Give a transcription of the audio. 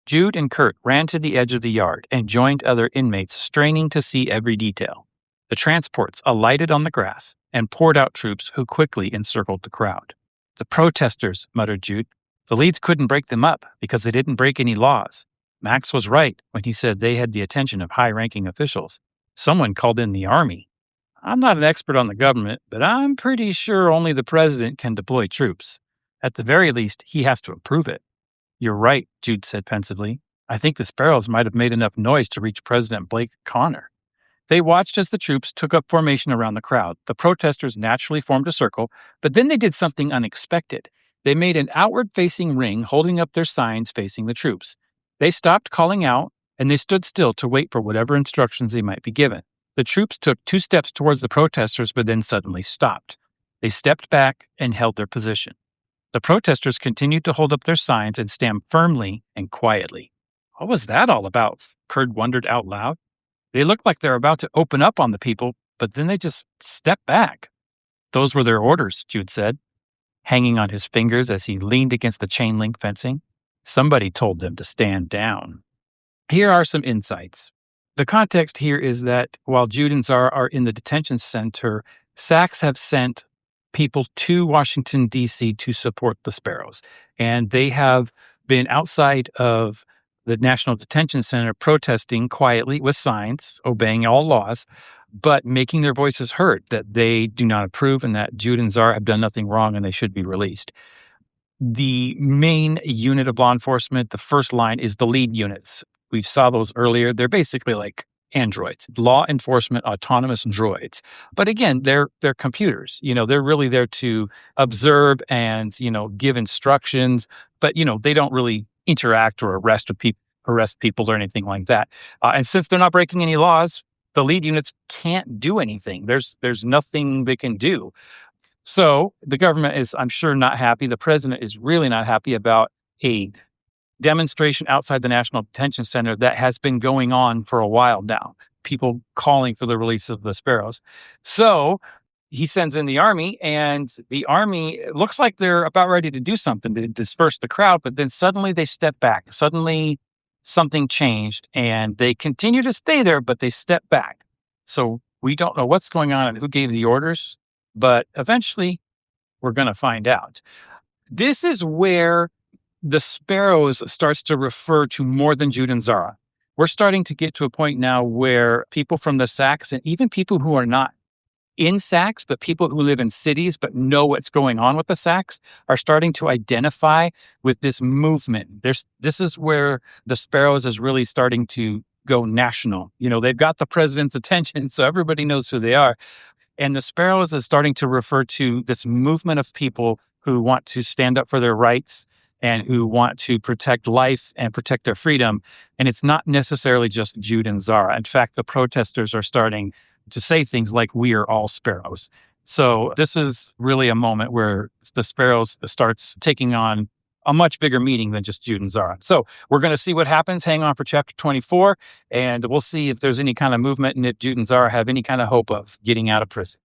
Jude and Kurt ran to the edge of the yard and joined other inmates, straining to see every detail. The transports alighted on the grass and poured out troops who quickly encircled the crowd. "The protesters," muttered Jude. "The leads couldn't break them up because they didn't break any laws. Max was right when he said they had the attention of high-ranking officials. Someone called in the army. I'm not an expert on the government, but I'm pretty sure only the president can deploy troops. At the very least, he has to approve it." "You're right," Jude said pensively. "I think the Sparrows might have made enough noise to reach President Blake Connor." They watched as the troops took up formation around the crowd. The protesters naturally formed a circle, but then they did something unexpected. They made an outward-facing ring, holding up their signs facing the troops. They stopped calling out, and they stood still to wait for whatever instructions they might be given. The troops took 2 steps towards the protesters, but then suddenly stopped. They stepped back and held their position. The protesters continued to hold up their signs and stand firmly and quietly. What was that all about? Kurt wondered out loud. They looked like they were about to open up on the people, but then they just stepped back. "Those were their orders," Jude said, hanging on his fingers as he leaned against the chain-link fencing. "Somebody told them to stand down." Here are some insights. The context here is that while Jude and Zara are in the detention center, SACs have sent people to Washington, D.C. to support the Sparrows. And they have been outside of the National Detention Center protesting quietly with signs, obeying all laws, but making their voices heard that they do not approve and that Jude and Zara have done nothing wrong and they should be released. The main unit of law enforcement, the first line, is the lead units. We saw those earlier. They're basically like androids, law enforcement autonomous droids. But again, they're computers. They're really there to observe and, give instructions, but, they don't really interact or arrest people or anything like that. And since they're not breaking any laws, the lead units can't do anything. There's nothing they can do. So the government is, I'm sure, not happy. The president is really not happy about a demonstration outside the National Detention Center that has been going on for a while now. People calling for the release of the Sparrows. So he sends in the army, and the army looks like they're about ready to do something to disperse the crowd, but then suddenly they step back. Suddenly something changed, and they continue to stay there, but they step back. So we don't know what's going on and who gave the orders, but eventually we're going to find out. This is where the Sparrows starts to refer to more than Jude and Zara. We're starting to get to a point now where people from the SACs and even people who are not in SACs, but people who live in cities but know what's going on with the SACs are starting to identify with this movement. This is where the Sparrows is really starting to go national. They've got the president's attention, so everybody knows who they are. And the Sparrows is starting to refer to this movement of people who want to stand up for their rights and who want to protect life and protect their freedom. And it's not necessarily just Jude and Zara. In fact, the protesters are starting to say things like, "We are all Sparrows." So this is really a moment where the Sparrows starts taking on a much bigger meaning than just Jude and Zara. So we're going to see what happens. Hang on for chapter 24, and we'll see if there's any kind of movement and if Jude and Zara have any kind of hope of getting out of prison.